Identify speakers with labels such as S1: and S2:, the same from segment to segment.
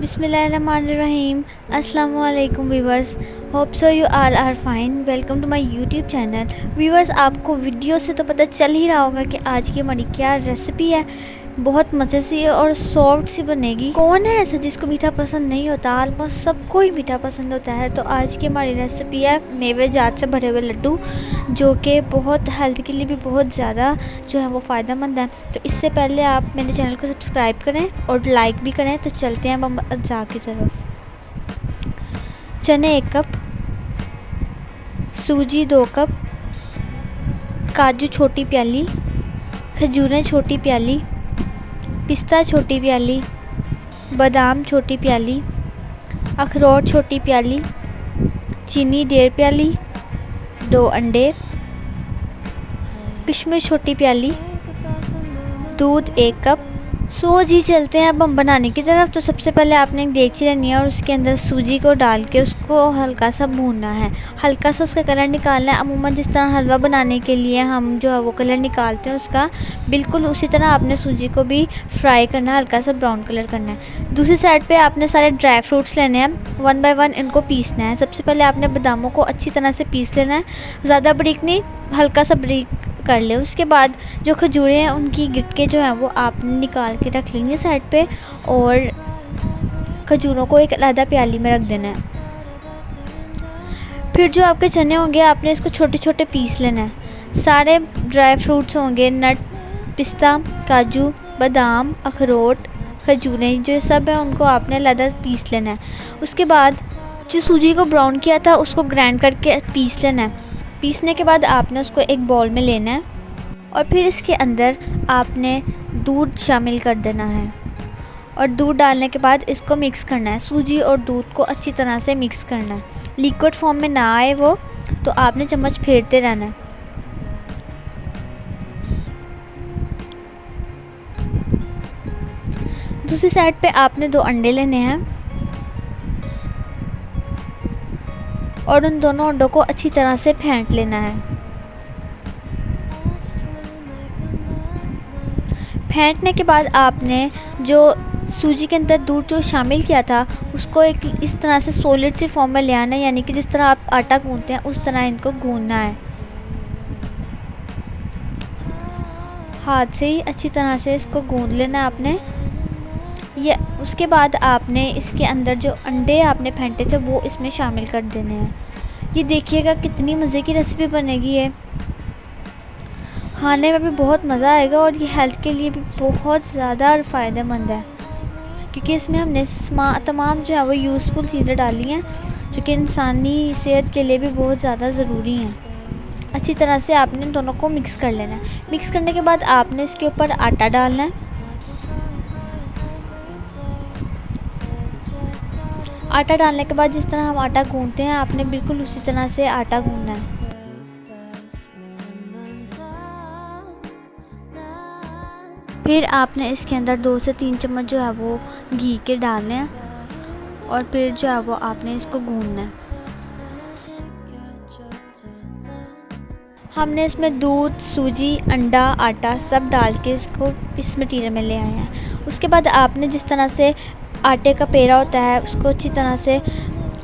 S1: बिस्मिल्लाहिर्रहमानिर्रहीम। अस्सलामु अलैकुम viewers, hope so you all are fine. Welcome to my YouTube channel. Viewers, आपको video से तो पता चल ही रहा होगा कि आज की हमारी क्या रेसिपी है। बहुत मज़े सी और सॉफ्ट सी बनेगी। कौन है ऐसा जिसको मीठा पसंद नहीं होता? ऑलमोस्ट सबको ही मीठा पसंद होता है। तो आज की हमारी रेसिपी है मेवे जात से भरे हुए लड्डू, जो कि बहुत हेल्थ के लिए भी बहुत ज़्यादा जो है वो फ़ायदेमंद है। तो इससे पहले आप मेरे चैनल को सब्सक्राइब करें और लाइक भी करें। तो चलते हैं हम अज्जा की तरफ। चने 1 कप, सूजी 2 कप, काजू छोटी प्याली, खजूरें छोटी प्याली, पिस्ता छोटी प्याली, बादाम छोटी प्याली, अखरोट छोटी प्याली, चीनी 1.5 प्याली, 2 अंडे, किशमिश छोटी प्याली, दूध 1 कप। सो जी चलते हैं अब हम बनाने की तरफ। तो सबसे पहले आपने एक देगची लेनी है और उसके अंदर सूजी को डाल के उसको हल्का सा भूनना है, हल्का सा उसका कलर निकालना है। अमूमन जिस तरह हलवा बनाने के लिए हम जो है वो कलर निकालते हैं उसका, बिल्कुल उसी तरह आपने सूजी को भी फ्राई करना है, हल्का सा ब्राउन कलर करना है। दूसरी साइड पे आपने सारे ड्राई फ्रूट्स लेने हैं, 1 बाय 1 इनको पीसना है। सबसे पहले आपने बादामों को अच्छी तरह से पीस लेना है, ज़्यादा बारीक नहीं, हल्का सा बारीक कर ले। उसके बाद जो खजूरें हैं उनकी गिटके जो हैं वो आपने निकाल के रख लेंगे साइड पे, और खजूरों को एक अलग प्याली में रख देना है। फिर जो आपके चने होंगे आपने इसको छोटे छोटे पीस लेना है। सारे ड्राई फ्रूट्स होंगे, नट, पिस्ता, काजू, बादाम, अखरोट, खजूरें, जो सब है उनको आपने अलग पीस लेना है। उसके बाद जो सूजी को ब्राउन किया था उसको ग्राइंड करके पीस लेना है। पीसने के बाद आपने उसको एक बाउल में लेना है और फिर इसके अंदर आपने दूध शामिल कर देना है, और दूध डालने के बाद इसको मिक्स करना है। सूजी और दूध को अच्छी तरह से मिक्स करना है, लिक्विड फॉर्म में ना आए वो, तो आपने चम्मच फेरते रहना है। दूसरी साइड पे आपने 2 अंडे लेने हैं और उन दोनों अंडों को अच्छी तरह से फेंट लेना है। फेंटने के बाद आपने जो सूजी के अंदर दूध जो शामिल किया था उसको एक इस तरह से सॉलिड सी फॉर्म में ले आना है, यानी कि जिस तरह आप आटा गूंथते हैं उस तरह इनको गूंथना है। हाथ से ही अच्छी तरह से इसको गूंथ लेना है आपने। ये उसके बाद आपने इसके अंदर जो अंडे आपने फेंटे थे वो इसमें शामिल कर देने हैं। ये देखिएगा कितनी मज़े की रेसिपी बनेगी है, खाने में भी बहुत मज़ा आएगा और ये हेल्थ के लिए भी बहुत ज़्यादा फ़ायदेमंद है, क्योंकि इसमें हमने तमाम जो है वो यूज़फुल चीज़ें डाली हैं जो कि इंसानी सेहत के लिए भी बहुत ज़्यादा ज़रूरी हैं। अच्छी तरह से आपने दोनों को मिक्स कर लेना है। मिक्स करने के बाद आपने इसके ऊपर आटा डालना है। आटा डालने के बाद जिस तरह हम आटा गूंथते हैं आपने बिल्कुल उसी तरह से आटा गूंथना है। फिर आपने इसके अंदर 2 से 3 चम्मच जो है वो घी के डालने हैं और फिर जो है वो आपने इसको गूंथना है। हमने इसमें दूध, सूजी, अंडा, आटा सब डाल के इसको इस मटीरियल में ले आए हैं। उसके बाद आपने जिस तरह से आटे का पेड़ा होता है उसको अच्छी तरह से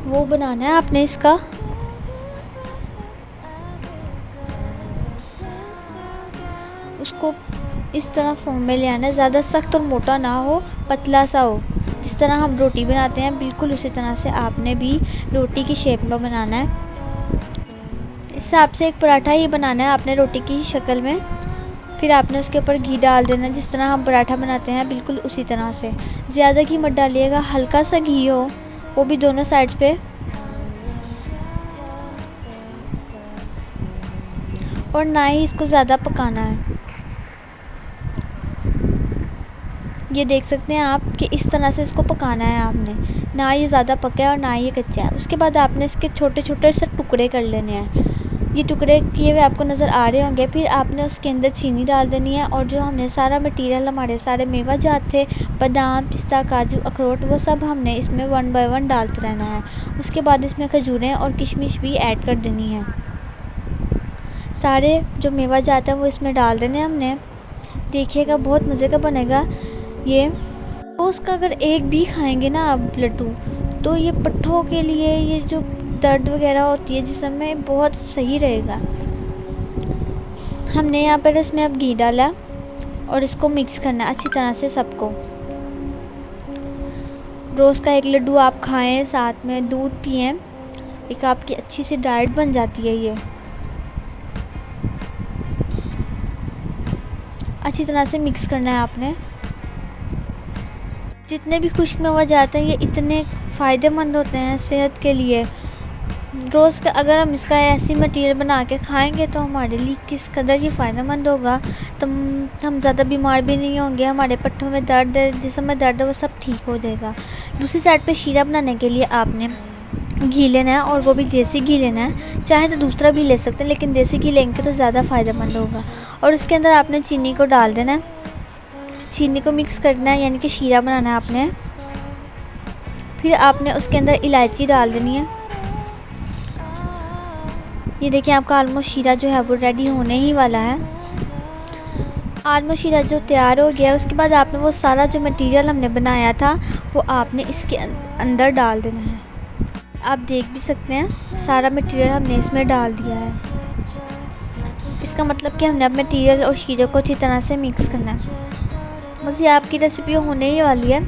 S1: वो बनाना है आपने इसका। उसको इस तरह फॉर्म में ले आना है, ज़्यादा सख्त और मोटा ना हो, पतला सा हो। जिस तरह हम रोटी बनाते हैं बिल्कुल उसी तरह से आपने भी रोटी की शेप में बनाना है। इस हिसाब से एक पराठा ही बनाना है आपने रोटी की शक्ल में। फिर आपने उसके ऊपर घी डाल देना, जिस तरह हम पराठा बनाते हैं बिल्कुल उसी तरह से। ज़्यादा घी मत डालिएगा, हल्का सा घी हो, वो भी दोनों साइड्स पे। और ना ही इसको ज़्यादा पकाना है। ये देख सकते हैं आप कि इस तरह से इसको पकाना है आपने, ना ये ज़्यादा पका है और ना ये कच्चा है। उसके बाद आपने इसके छोटे छोटे से टुकड़े कर लेने हैं। ये टुकड़े किए हुए आपको नज़र आ रहे होंगे। फिर आपने उसके अंदर चीनी डाल देनी है, और जो हमने सारा मटेरियल, हमारे सारे मेवा जात थे, बादाम, पिस्ता, काजू, अखरोट, वो सब हमने इसमें 1 बाय 1 डालते रहना है। उसके बाद इसमें खजूरें और किशमिश भी ऐड कर देनी है। सारे जो मेवा जाता है वो इसमें डाल देने हमने। देखिएगा बहुत मज़े का बनेगा ये। रोज़ का अगर एक भी खाएंगे ना आप लड्डू, तो ये पट्ठों के लिए, ये जो दर्द वगैरह होती है जिसमें, बहुत सही रहेगा। हमने यहाँ पर इसमें अब घी डाला और इसको मिक्स करना अच्छी तरह से सबको। रोज़ का एक लड्डू आप खाएं, साथ में दूध पिएं, एक आपकी अच्छी सी डाइट बन जाती है ये। अच्छी तरह से मिक्स करना है आपने। जितने भी खुश्क मेवा जाते हैं ये इतने फ़ायदेमंद होते हैं सेहत के लिए। रोज़ का अगर हम इसका ऐसी मटेरियल बना के खाएंगे तो हमारे लिए किस कदर ये फ़ायदेमंद होगा। तो हम ज़्यादा बीमार भी नहीं होंगे, हमारे पट्टों में दर्द है, जिस्म में दर्द है, वो सब ठीक हो जाएगा। दूसरी साइड पे शीरा बनाने के लिए आपने घी लेना है, और वो भी देसी घी लेना है। चाहे तो दूसरा भी ले सकते हैं, लेकिन देसी घी लेंगे तो ज़्यादा फ़ायदेमंद होगा। और उसके अंदर आपने चीनी को डाल देना है, चीनी को मिक्स करना है, यानी कि शीरा बनाना है आपने। फिर आपने उसके अंदर इलायची डाल देनी है। ये देखिए आपका आलमोस्ट शीरा जो है वो रेडी होने ही वाला है। आलमोस्ट शीरा जो तैयार हो गया, उसके बाद आपने वो सारा जो मटेरियल हमने बनाया था वो आपने इसके अंदर डाल देना है। आप देख भी सकते हैं सारा मटेरियल हमने इसमें डाल दिया है। इसका मतलब कि हमने अब मटेरियल और शीरे को अच्छी तरह से मिक्स करना है। बस ये आपकी रेसिपी होने ही वाली है।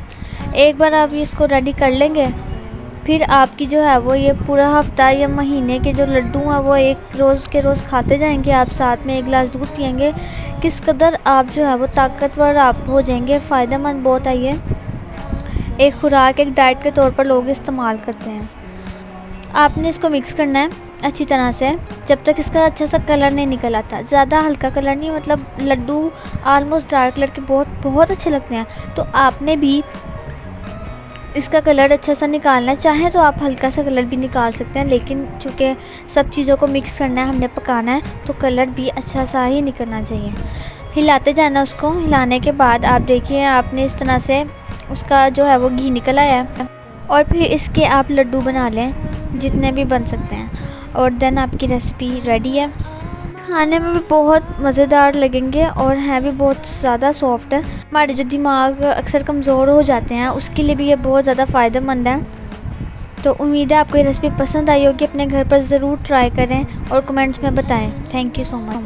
S1: एक बार आप इसको रेडी कर लेंगे, फिर आपकी जो है वो ये पूरा हफ्ता या महीने के जो लड्डू हैं वो एक रोज़ के रोज़ खाते जाएंगे। आप साथ में एक गिलास दूध पियेंगे, किस कदर आप जो है वो ताकतवर आप हो जाएंगे। फ़ायदेमंद बहुत है ये, एक खुराक, एक डाइट के तौर पर लोग इस्तेमाल करते हैं। आपने इसको मिक्स करना है अच्छी तरह से जब तक इसका अच्छा सा कलर नहीं निकल आता। ज़्यादा हल्का कलर नहीं, मतलब लड्डू आलमोस्ट डार्क कलर के बहुत अच्छे लगते हैं। तो आपने भी इसका कलर अच्छा सा निकालना है। चाहे तो आप हल्का सा कलर भी निकाल सकते हैं, लेकिन चूँकि सब चीज़ों को मिक्स करना है, हमने पकाना है, तो कलर भी अच्छा सा ही निकलना चाहिए। हिलाते जाना उसको। हिलाने के बाद आप देखिए आपने इस तरह से उसका जो है वो घी निकल आया है। और फिर इसके आप लड्डू बना लें जितने भी बन सकते हैं, और देन आपकी रेसिपी रेडी है। खाने में भी बहुत मज़ेदार लगेंगे और हैं भी बहुत ज़्यादा सॉफ्ट है। हमारे जो दिमाग अक्सर कमज़ोर हो जाते हैं उसके लिए भी ये बहुत ज़्यादा फ़ायदेमंद है। तो उम्मीद है आपको ये रेसिपी पसंद आई होगी। अपने घर पर ज़रूर ट्राई करें और कमेंट्स में बताएं। Thank you so much.